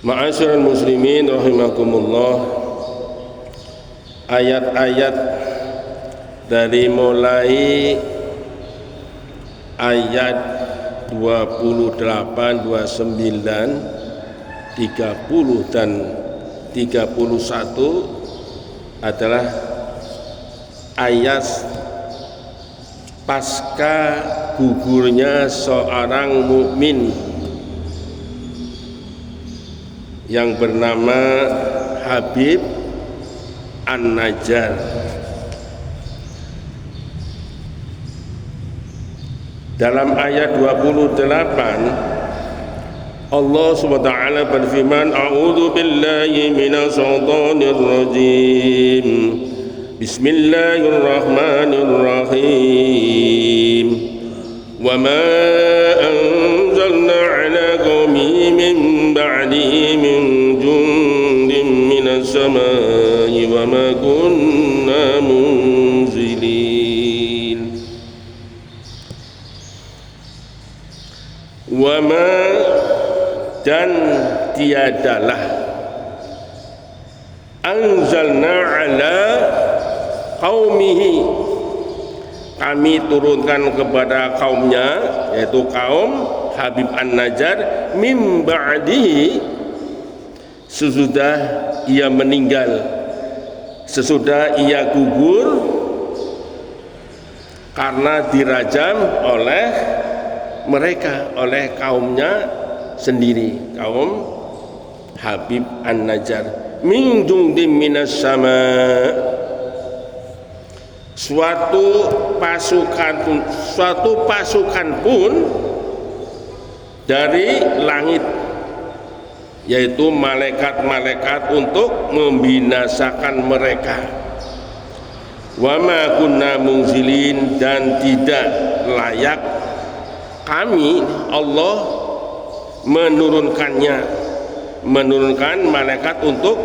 Ma'asyiral muslimin rahimakumullah, ayat-ayat dari mulai ayat 28, 29, 30 dan 31 adalah ayat pasca gugurnya seorang mukmin yang bernama Habib An-Najjar. Dalam ayat 28 Allah Subhanahu wa taala berfirman, a'udzu billahi minasy syaithanir rajim. Bismillahirrahmanirrahim. Wa ma anzalna 'ala qaumi min ba'di min jundin minas samai wa ma kunna munzilin. Wa ma, dan tiadalah, anzalna ala qaumihi, kami turunkan kepada kaumnya, yaitu kaum Habib An-Najjar, mim ba'dihi, sesudah ia meninggal, sesudah ia gugur karena dirajam oleh mereka, oleh kaumnya sendiri, kaum Habib An-Najjar. Min jundin minas sama, suatu pasukan pun dari langit, yaitu malaikat-malaikat untuk membinasakan mereka. Wa ma kunna munzilin, dan tidak layak kami Allah menurunkan malaikat untuk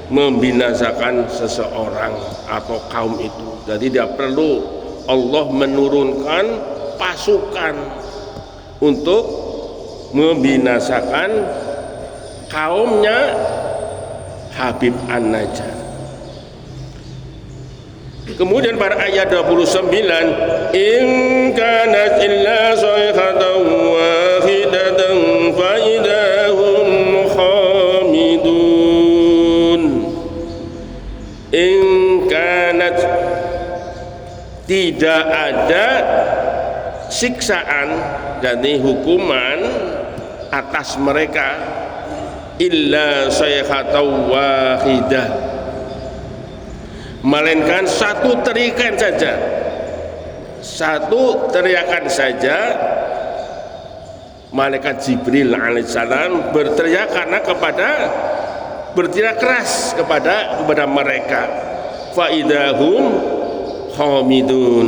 membinasakan seseorang atau kaum itu. Jadi tidak perlu Allah menurunkan pasukan untuk membinasakan kaumnya Habib An-Najjar. Kemudian pada ayat 29, in kanat illa sayhatan wahidatan fa idahum khamidun. In kanat, tidak ada siksaan, jadi hukuman atas mereka, illa sayhatan wahidah, melainkan satu teriakan saja, satu teriakan saja. Malaikat Jibril alaihissalam berteriak karena berteriak keras kepada mereka. Faidahum khamidun,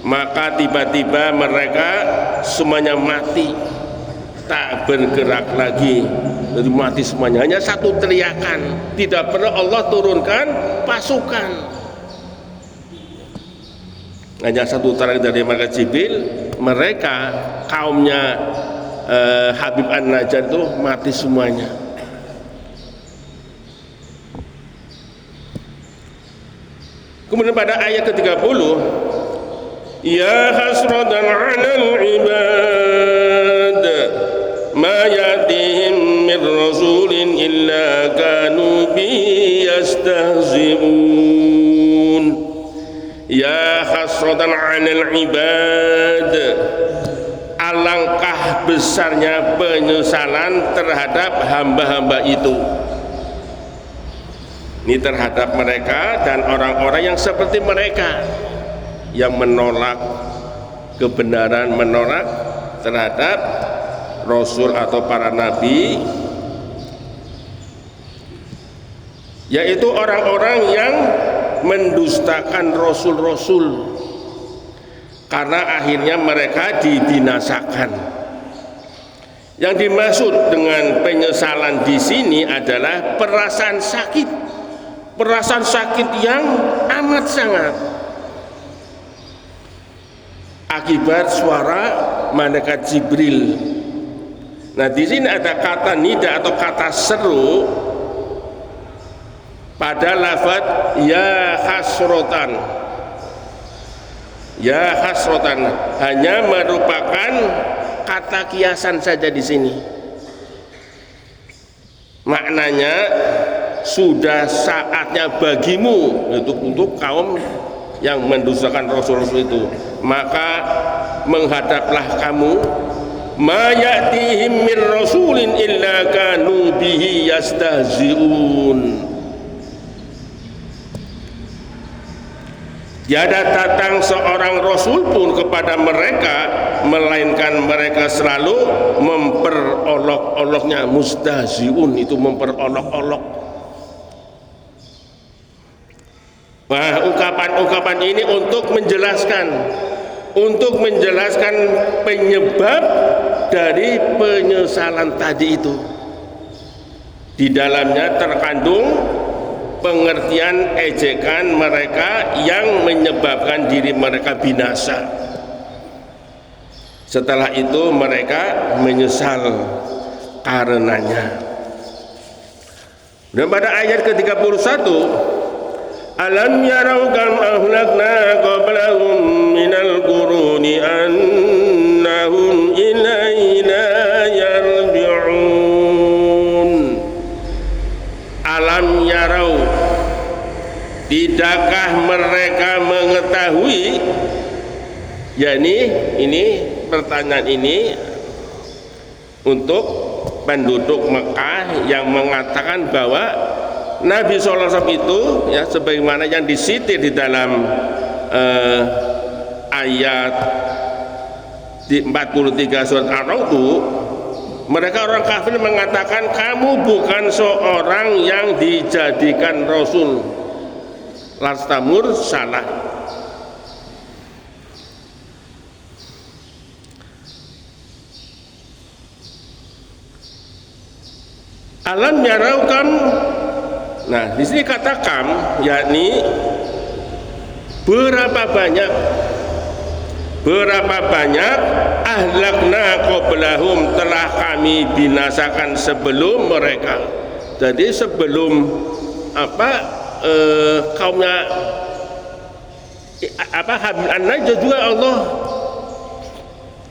maka tiba-tiba mereka semuanya mati, tak bergerak lagi. Jadi mati semuanya, hanya satu teriakan, tidak perlu Allah turunkan pasukan, hanya satu teriakan dari malaikat Jibril. Mereka kaumnya Habib An-Najjar itu mati semuanya. Kemudian pada ayat ke-30, ya hasratan 'alal ibad ma yatihim min rasulin illa kanu bi yastahzi'un. Ya hasratan 'alal ibad, alangkah besarnya penyesalan terhadap hamba-hamba itu. Ini terhadap mereka dan orang-orang yang seperti mereka, yang menolak kebenaran, menolak terhadap Rasul atau para nabi, yaitu orang-orang yang mendustakan Rasul-Rasul, karena akhirnya mereka dibinasakan. Yang dimaksud dengan penyesalan di sini adalah perasaan sakit yang amat sangat akibat suara malaikat Jibril Nah, di sini ada kata nida atau kata seru pada lafaz ya hasrotan. Ya hasrotan hanya merupakan kata kiasan saja di sini. Maknanya sudah saatnya bagimu, itu untuk kaum yang mendustakan rasul-rasul itu, maka menghadaplah kamu, ma ya'tihim min rasulin illa kanu bihi yastahzi'un. Tiada datang seorang rasul pun kepada mereka melainkan mereka selalu memperolok-oloknya. Mustahzi'un itu memperolok-olok. Nah, ungkapan-ungkapan ini untuk menjelaskan penyebab dari penyesalan tadi itu. Di dalamnya terkandung pengertian ejekan mereka yang menyebabkan diri mereka binasa. Setelah itu mereka menyesal karenanya. Dan pada ayat ke-31, alam yarau kam ahlakna qablahum minal quruni annahum ilaina yarji'un. Alam yarau, tidakkah mereka mengetahui? yakni ini pertanyaan ini untuk penduduk Mekah yang mengatakan bahwa Nabi SAW itu ya sebagaimana yang disitir di dalam ayat di 43 surat Ar-Ra'd, mereka orang kafir mengatakan kamu bukan seorang yang dijadikan rasul. Lastamur salah. Alam yaraukan. Nah, di sini kata kam, yakni berapa banyak ahlakna qablahum telah kami binasakan sebelum mereka. Jadi sebelum kaumnya Habib an-Najjar juga Allah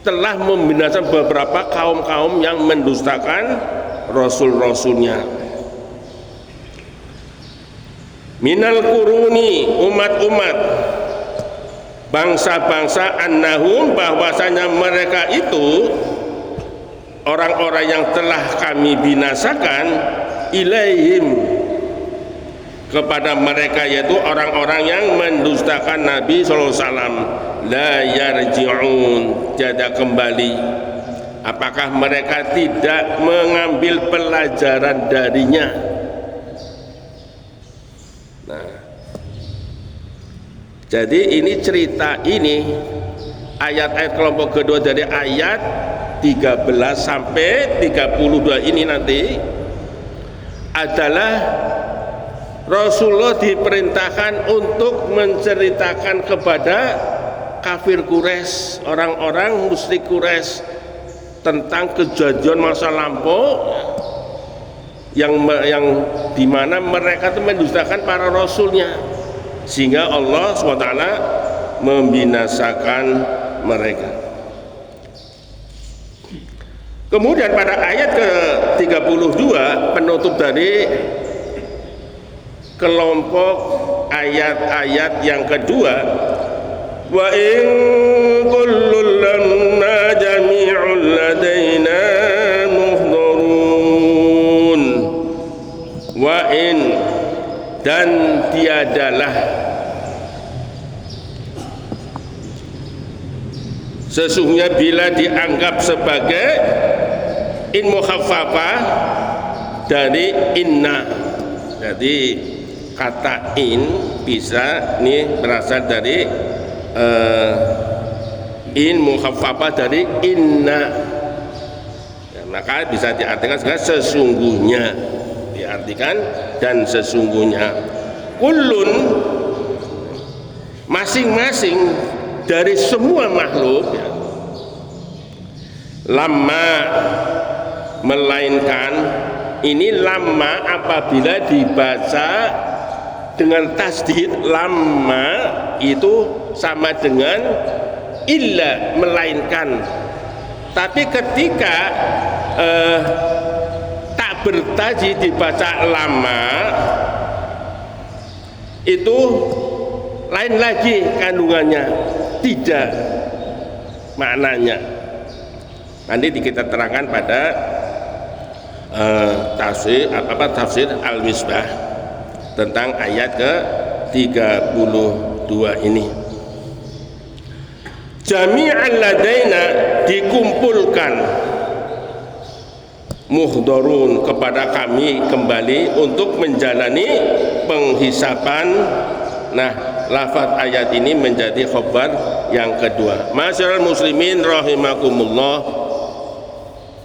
telah membinasakan beberapa kaum-kaum yang mendustakan rasul-rasulnya. Minal quruni, umat-umat, bangsa-bangsa, annahum, bahwasanya mereka itu orang-orang yang telah kami binasakan, ilaihim, kepada mereka, yaitu orang-orang yang mendustakan Nabi SAW, la yarji'un, tiada kembali. Apakah mereka tidak mengambil pelajaran darinya? Nah, jadi ini cerita ini ayat-ayat kelompok kedua dari ayat 13 sampai 32 ini nanti adalah Rasulullah diperintahkan untuk menceritakan kepada kafir Quraisy, orang-orang musyrik Quraisy, tentang kejadian masa lampau yang dimana mereka itu mendustakan para rasulnya, sehingga Allah SWT membinasakan mereka. Kemudian pada ayat ke-32 penutup dari kelompok ayat-ayat yang kedua, wa in kullun lamma jami'un ladaina muhdharun, wa in, dan tiadalah sesungguhnya bila dianggap sebagai in mukhaffafah dari inna. Jadi kata in bisa ini berasal dari in mukhaffafah dari inna ya, maka bisa diartikan sebagai sesungguhnya, diartikan dan sesungguhnya. Kullun, masing-masing dari semua makhluk ya. Lama melainkan ini lamma apabila dibaca dengan tasdid, lamma itu sama dengan illa, melainkan. Tapi ketika tak bertaji dibaca lama, itu lain lagi kandungannya, tidak maknanya. Nanti kita terangkan pada tafsir Al-Misbah tentang ayat ke-32 ini. Jami'al ladaina, dikumpulkan, muhdharun, kepada kami kembali untuk menjalani penghisaban. Nah, lafaz ayat ini menjadi khabar yang kedua. Masyarul muslimin rahimakumullah,